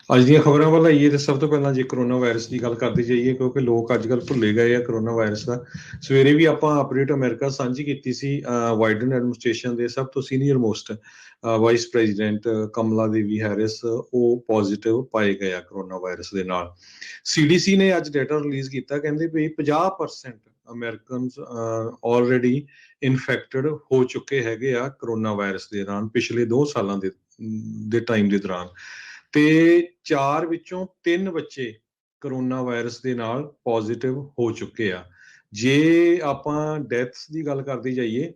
ਅੱਜ ਦੀਆਂ ਖਬਰਾਂ ਵੱਲ ਆਈਏ ਤੇ ਸਭ ਤੋਂ ਪਹਿਲਾਂ ਜੇ ਕਰੋਨਾ ਵਾਇਰਸ ਦੀ ਗੱਲ ਕਰਦੇ ਜਾਈਏ, ਕਿਉਂਕਿ ਲੋਕ ਅੱਜ ਕੱਲ੍ਹ ਭੁੱਲੇ ਗਏ ਆ ਕਰੋਨਾ ਵਾਇਰਸ ਦਾ। ਸਵੇਰੇ ਵੀ ਆਪਾਂ ਅਪਡੇਟ ਅਮਰੀਕਾ ਸਾਂਝੀ ਕੀਤੀ ਸੀ। ਵਾਈਡਨ ਐਡਮਿਨਿਸਟ੍ਰੇਸ਼ਨ ਦੇ ਸਭ ਤੋਂ ਸੀਨੀਅਰ ਮੋਸਟ ਵਾਈਸ ਪ੍ਰੈਜ਼ੀਡੈਂਟ ਕਮਲਾ ਦੇਵੀ ਹੈਰਿਸ ਉਹ ਪੋਜ਼ਿਟਿਵ ਪਾਏ ਗਏ ਆ ਕਰੋਨਾ ਵਾਇਰਸ ਦੇ ਨਾਲ। CDC ਨੇ ਅੱਜ ਡਾਟਾ ਰਿਲੀਜ਼ ਕੀਤਾ, ਕਹਿੰਦੇ ਵੀ 50% ਅਮਰੀਕਨਸ ਆਲਰੇਡੀ ਇਨਫੈਕਟਡ ਹੋ ਚੁੱਕੇ ਹੈਗੇ ਆ ਕਰੋਨਾ ਵਾਇਰਸ ਦੇ ਨਾਲ ਪਿਛਲੇ 2 ਸਾਲਾਂ ਦੇ ਟਾਈਮ ਦੇ ਦੌਰਾਨ। ਤੇ 4 ਵਿੱਚੋਂ 3 ਬੱਚੇ ਕਰੋਨਾ ਵਾਇਰਸ ਦੇ ਨਾਲ ਪੋਜ਼ਿਟਿਵ ਹੋ ਚੁੱਕੇ ਆ। ਜੇ ਆਪਾਂ ਡੈਥਸ ਦੀ ਗੱਲ ਕਰਦੇ ਜਾਈਏ,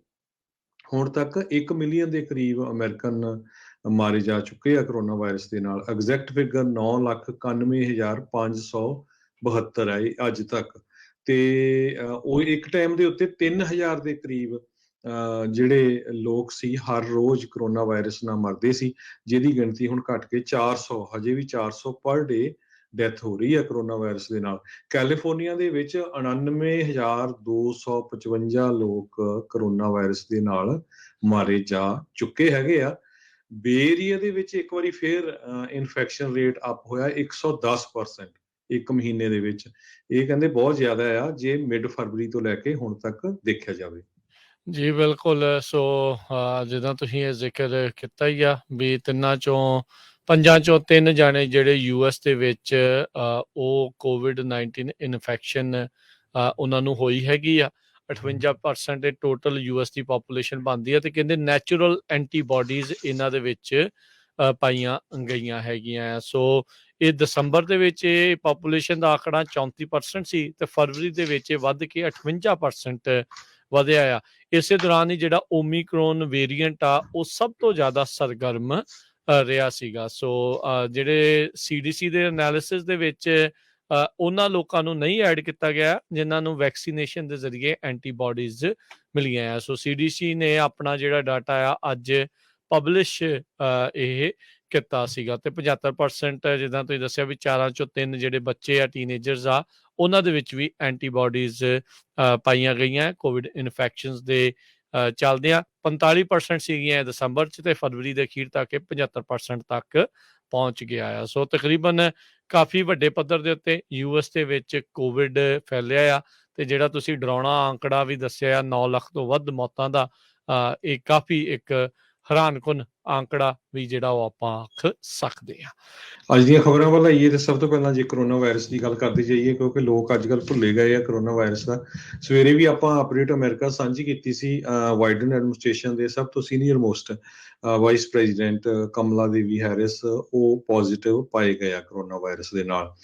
ਹੁਣ ਤੱਕ 1 ਮਿਲੀਅਨ ਦੇ ਕਰੀਬ ਅਮਰੀਕਨ ਮਾਰੇ ਜਾ ਚੁੱਕੇ ਆ ਕਰੋਨਾ ਵਾਇਰਸ ਦੇ ਨਾਲ। ਐਗਜ਼ੈਕਟ ਫਿਗਰ 9,91,572 ਹੈ ਅੱਜ ਤੱਕ। ਤੇ ਉਹ ਇੱਕ ਟਾਈਮ ਦੇ ਉੱਤੇ 3,000 ਦੇ ਕਰੀਬ ਜਿਹੜੇ ਲੋਕ ਸੀ ਹਰ ਰੋਜ਼ ਕਰੋਨਾ ਵਾਇਰਸ ਨਾਲ ਮਰਦੇ ਸੀ, ਜਿਹਦੀ ਗਿਣਤੀ ਹੁਣ ਘਟ ਕੇ 400, ਹਜੇ ਵੀ 400 ਪਰ ਡੇ ਡੈਥ ਹੋ ਰਹੀ ਹੈ ਕਰੋਨਾ ਵਾਇਰਸ ਦੇ ਨਾਲ। ਕੈਲੀਫੋਰਨੀਆ ਦੇ ਵਿੱਚ 99,255 ਲੋਕ ਕਰੋਨਾ ਵਾਇਰਸ ਦੇ ਨਾਲ ਮਾਰੇ ਜਾ ਚੁੱਕੇ ਹੈਗੇ ਆ। ਬੇ ਏਰੀਆ ਦੇ ਵਿੱਚ ਇੱਕ ਵਾਰੀ ਫੇਰ ਇਨਫੈਕਸ਼ਨ ਰੇਟ ਅਪ ਹੋਇਆ 110% ਇੱਕ ਮਹੀਨੇ ਦੇ ਵਿੱਚ। ਇਹ ਕਹਿੰਦੇ ਬਹੁਤ ਜ਼ਿਆਦਾ ਆ ਜੇ ਮਿਡ ਫਰਵਰੀ ਤੋਂ ਲੈ ਕੇ ਹੁਣ ਤੱਕ ਦੇਖਿਆ ਜਾਵੇ। ਜੀ ਬਿਲਕੁਲ। ਸੋ ਜਿੱਦਾਂ ਤੁਸੀਂ ਇਹ ਜ਼ਿਕਰ ਕੀਤਾ ਹੀ ਆ ਵੀ ਪੰਜਾਂ ਚੋਂ 3 ਜਾਣੇ ਜਿਹੜੇ US ਦੇ ਵਿੱਚ ਉਹ COVID-19 ਇਨਫੈਕਸ਼ਨ ਉਹਨਾਂ ਨੂੰ ਹੋਈ ਹੈਗੀ ਆ। 58% ਦੇ ਟੋਟਲ US ਦੀ ਪਾਪੂਲੇਸ਼ਨ ਬਣਦੀ ਆ ਤੇ ਕਹਿੰਦੇ ਨੈਚੁਰਲ ਐਂਟੀਬਾਡੀਜ਼ ਇਹਨਾਂ ਦੇ ਵਿੱਚ ਪਾਈਆਂ ਗਈਆਂ ਹੈਗੀਆਂ ਆ। ਸੋ ਇਹ ਦਸੰਬਰ ਦੇ ਵਿੱਚ ਇਹ ਪਾਪੂਲੇਸ਼ਨ ਦਾ ਆંકੜਾ 34% ਸੀ ਤੇ ਫਰਵਰੀ ਦੇ ਵਿੱਚ ਇਹ ਵੱਧ ਕੇ 58% ਵਧਿਆ ਆ। ਇਸੇ ਦੌਰਾਨ ਹੀ ਜਿਹੜਾ ਓਮੀਕਰੋਨ ਵੇਰੀਐਂਟ ਆ ਉਹ ਸਭ ਤੋਂ ਜ਼ਿਆਦਾ ਸਰਗਰਮ ਰਿਹਾ ਸੀਗਾ। ਸੋ ਜਿਹੜੇ CDC ਦੇ ਐਨਾਲਿਸਿਸ ਦੇ ਵਿੱਚ ਉਹਨਾਂ ਲੋਕਾਂ ਨੂੰ ਨਹੀਂ ਐਡ ਕੀਤਾ ਗਿਆ ਜਿਨ੍ਹਾਂ ਨੂੰ ਵੈਕਸੀਨੇਸ਼ਨ ਦੇ ਜ਼ਰੀਏ ਐਂਟੀਬਾਡੀਜ਼ ਮਿਲੀਆਂ ਆ। ਸੋ CDC ਨੇ ਆਪਣਾ ਜਿਹੜਾ ਡਾਟਾ ਆ ਅੱਜ ਪਬਲਿਸ਼ ਇਹ ਕੀਤਾ ਸੀਗਾ ਤੇ 75% ਜਿੱਦਾਂ ਤੁਸੀਂ ਦੱਸਿਆ ਵੀ 4 ਚੋਂ 3 ਜਿਹੜੇ ਬੱਚੇ ਆ ਟੀਨੇਜਰਸ ਆ ਉਹਨਾਂ ਦੇ ਵਿੱਚ ਵੀ ਐਂਟੀਬਾਡੀਜ਼ ਪਾਈਆਂ ਗਈਆਂ ਕੋਵਿਡ ਇਨਫੈਕਸ਼ਨਸ ਦੇ ਚੱਲਦਿਆਂ। 45% ਸੀਗੀਆਂ ਦਸੰਬਰ 'ਚ ਤੇ ਫਰਵਰੀ ਦੇ ਅਖੀਰ ਤੱਕ ਇਹ 75% ਤੱਕ ਪਹੁੰਚ ਗਿਆ ਆ। ਸੋ ਤਕਰੀਬਨ ਕਾਫੀ ਵੱਡੇ ਪੱਧਰ ਦੇ ਉੱਤੇ US ਦੇ ਵਿੱਚ ਕੋਵਿਡ ਫੈਲਿਆ ਆ ਤੇ ਜਿਹੜਾ ਤੁਸੀਂ ਡਰਾਉਣਾ ਆંકੜਾ ਵੀ ਦੱਸਿਆ 9 ਲੱਖ ਤੋਂ ਵੱਧ ਮੌਤਾਂ ਦਾ, ਇਹ ਕਾਫੀ ਇੱਕ ਹੈਰਾਨਕੁਨ ਆંકੜਾ ਵੀ ਜਿਹੜਾ ਉਹ ਆਪਾਂ ਆਖ ਸਕਦੇ ਆ। ਅੱਜ ਦੀਆਂ ਖਬਰਾਂ ਵੱਲ ਆਈਏ ਤੇ ਸਭ ਤੋਂ ਪਹਿਲਾਂ ਜੇ ਕਰੋਨਾ ਵਾਇਰਸ ਦੀ ਗੱਲ ਕਰਦੇ ਜਾਈਏ, ਕਿਉਂਕਿ ਲੋਕ ਅੱਜ ਕੱਲ੍ਹ ਭੁੱਲੇ ਗਏ ਆ ਕਰੋਨਾ ਵਾਇਰਸ ਦਾ। ਸਵੇਰੇ ਵੀ ਆਪਾਂ ਅਪਡੇਟ ਅਮਰੀਕਾ ਸਾਂਝੀ ਕੀਤੀ ਸੀ। ਵਾਈਡਨ ਐਡਮਿਨਿਸਟ੍ਰੇਸ਼ਨ ਦੇ ਸਭ ਤੋਂ ਸੀਨੀਅਰ ਮੋਸਟ ਵਾਈਸ ਪ੍ਰੈਜ਼ੀਡੈਂਟ ਕਮਲਾ ਦੇਵੀ ਹੈਰਿਸ ਉਹ ਪੋਜ਼ਿਟਿਵ ਪਾਏ ਗਏ ਆ ਕਰੋਨਾ ਵਾਇਰਸ ਦੇ ਨਾਲ।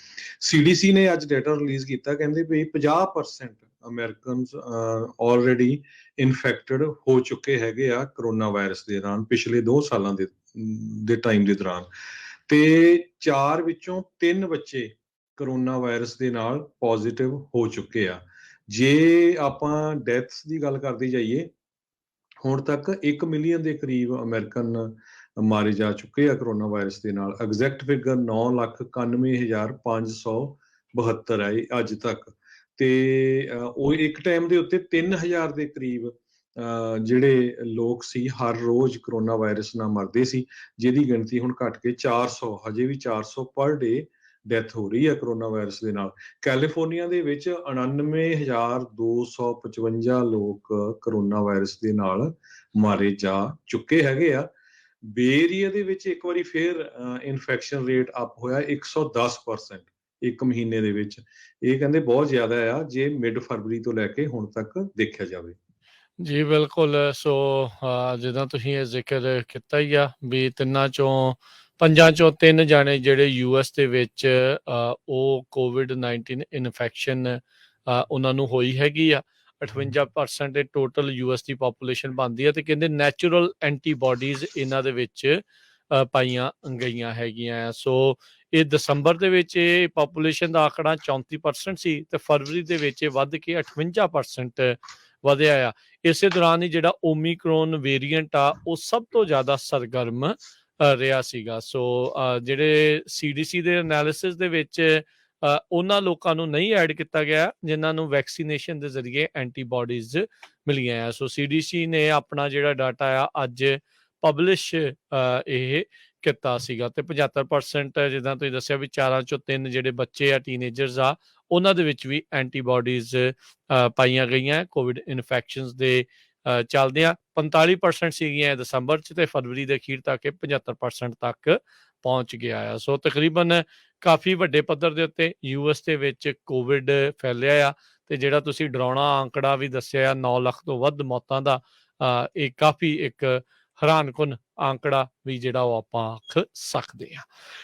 CDC ਨੇ ਅੱਜ ਡਾਟਾ ਰਿਲੀਜ਼ ਕੀਤਾ, ਕਹਿੰਦੇ ਵੀ 50% ਅਮਰੀਕਨਸ ਆਲਰੇਡੀ ਇਨਫੈਕਟਡ ਹੋ ਚੁੱਕੇ ਹੈਗੇ ਆ ਕਰੋਨਾ ਵਾਇਰਸ ਦੇ ਨਾਲ ਪਿਛਲੇ 2 ਸਾਲਾਂ ਦੇ ਟਾਈਮ ਦੇ ਦੌਰਾਨ। ਤੇ 4 ਵਿੱਚੋਂ 3 ਬੱਚੇ ਕਰੋਨਾ ਵਾਇਰਸ ਦੇ ਨਾਲ ਪੋਜ਼ਿਟਿਵ ਹੋ ਚੁੱਕੇ ਆ। ਜੇ ਆਪਾਂ ਡੈਥਸ ਦੀ ਗੱਲ ਕਰਦੇ ਜਾਈਏ, ਹੁਣ ਤੱਕ 1 ਮਿਲੀਅਨ ਦੇ ਕਰੀਬ ਅਮਰੀਕਨ ਮਾਰੇ ਜਾ ਚੁੱਕੇ ਆ ਕਰੋਨਾ ਵਾਇਰਸ ਦੇ ਨਾਲ। ਐਗਜ਼ੈਕਟ ਫਿਗਰ 9,91,572 ਹੈ ਅੱਜ ਤੱਕ। ਤੇ ਉਹ ਇੱਕ ਟਾਈਮ ਦੇ ਉੱਤੇ 3,000 ਦੇ ਕਰੀਬ ਜਿਹੜੇ ਲੋਕ ਸੀ ਹਰ ਰੋਜ਼ ਕਰੋਨਾ ਵਾਇਰਸ ਨਾਲ ਮਰਦੇ ਸੀ, ਜਿਹਦੀ ਗਿਣਤੀ ਹੁਣ ਘਟ ਕੇ 400, ਹਜੇ ਵੀ 400 ਪਰ ਡੇ ਡੈਥ ਹੋ ਰਹੀ ਹੈ ਕਰੋਨਾ ਵਾਇਰਸ ਦੇ ਨਾਲ। ਕੈਲੀਫੋਰਨੀਆ ਦੇ ਵਿੱਚ 99,255 ਲੋਕ ਕਰੋਨਾ ਵਾਇਰਸ ਦੇ ਨਾਲ ਮਾਰੇ ਜਾ ਚੁੱਕੇ ਹੈਗੇ ਆ। ਬੇ ਏਰੀਆ ਦੇ ਵਿੱਚ ਇੱਕ ਵਾਰੀ ਫੇਰ ਇਨਫੈਕਸ਼ਨ ਰੇਟ ਅਪ ਹੋਇਆ 110% ਇੱਕ ਮਹੀਨੇ ਦੇ ਵਿੱਚ। ਇਹ ਕਹਿੰਦੇ ਬਹੁਤ ਜ਼ਿਆਦਾ ਆ ਜੇ ਮਿਡ ਫਰਵਰੀ ਤੋਂ ਲੈ ਕੇ ਹੁਣ ਤੱਕ ਦੇਖਿਆ ਜਾਵੇ। ਜੀ ਬਿਲਕੁਲ। ਸੋ ਜਿੱਦਾਂ ਤੁਸੀਂ ਇਹ ਜ਼ਿਕਰ ਕੀਤਾ ਹੀ ਆ ਵੀ ਪੰਜਾਂ ਚੋਂ 3 ਜਾਣੇ ਜਿਹੜੇ US ਦੇ ਵਿੱਚ ਉਹ COVID-19 ਇਨਫੈਕਸ਼ਨ ਉਹਨਾਂ ਨੂੰ ਹੋਈ ਹੈਗੀ ਆ। 58% ਦੇ ਟੋਟਲ US ਦੀ ਪਾਪੂਲੇਸ਼ਨ ਬਣਦੀ ਆ ਤੇ ਕਹਿੰਦੇ ਨੈਚੁਰਲ ਐਂਟੀਬਾਡੀਜ਼ ਇਹਨਾਂ ਦੇ ਵਿੱਚ ਪਾਈਆਂ ਗਈਆਂ ਹੈਗੀਆਂ ਆ। ਸੋ ਇਹ ਦਸੰਬਰ ਦੇ ਵਿੱਚ ਇਹ ਪਾਪੂਲੇਸ਼ਨ ਦਾ ਆંકੜਾ 34% ਸੀ ਤੇ ਫਰਵਰੀ ਦੇ ਵਿੱਚ ਇਹ ਵੱਧ ਕੇ 58% ਵਧਿਆ ਆ। ਇਸੇ ਦੌਰਾਨ ਹੀ ਜਿਹੜਾ ਓਮੀਕਰੋਨ ਵੇਰੀਐਂਟ ਆ ਉਹ ਸਭ ਤੋਂ ਜ਼ਿਆਦਾ ਸਰਗਰਮ ਰਿਹਾ ਸੀਗਾ। ਸੋ ਜਿਹੜੇ CDC ਦੇ ਐਨਾਲਿਸਿਸ ਦੇ ਵਿੱਚ ਉਹਨਾਂ ਲੋਕਾਂ ਨੂੰ ਨਹੀਂ ਐਡ ਕੀਤਾ ਗਿਆ ਜਿਨ੍ਹਾਂ ਨੂੰ ਵੈਕਸੀਨੇਸ਼ਨ ਦੇ ਜ਼ਰੀਏ ਐਂਟੀਬਾਡੀਜ਼ ਮਿਲੀਆਂ ਆ। ਸੋ CDC ਨੇ ਆਪਣਾ ਜਿਹੜਾ ਡਾਟਾ ਆ ਅੱਜ ਪਬਲਿਸ਼ ਇਹ ਕੀਤਾ ਸੀਗਾ ਤੇ 75% ਜਿੱਦਾਂ ਤੁਸੀਂ ਦੱਸਿਆ ਵੀ 4 ਚੋਂ 3 ਜਿਹੜੇ ਬੱਚੇ ਆ ਟੀਨੇਜਰਸ ਆ ਉਹਨਾਂ ਦੇ ਵਿੱਚ ਵੀ ਐਂਟੀਬਾਡੀਜ਼ ਪਾਈਆਂ ਗਈਆਂ ਕੋਵਿਡ ਇਨਫੈਕਸ਼ਨਸ ਦੇ ਚੱਲਦਿਆਂ 45% ਸੀਗੀਆਂ ਦਸੰਬਰ 'ਚ ਤੇ ਫਰਵਰੀ ਦੇ ਅਖੀਰ ਤੱਕ ਇਹ 75% ਤੱਕ ਪਹੁੰਚ ਗਿਆ ਆ। ਸੋ ਤਕਰੀਬਨ ਕਾਫੀ ਵੱਡੇ ਪੱਧਰ ਦੇ ਉੱਤੇ ਯੂਐਸ ਦੇ ਵਿੱਚ ਕੋਵਿਡ ਫੈਲਿਆ ਆ ਤੇ ਜਿਹੜਾ ਤੁਸੀਂ ਡਰਾਉਣਾ ਆંકੜਾ ਵੀ ਦੱਸਿਆ ਆ 9 ਲੱਖ ਤੋਂ ਵੱਧ ਮੌਤਾਂ ਦਾ, ਇਹ ਕਾਫੀ ਇੱਕ ਹੈਰਾਨਕੁਨ ਆંકੜਾ ਵੀ ਜਿਹੜਾ ਉਹ ਆਪਾਂ ਆਖ ਸਕਦੇ ਆ।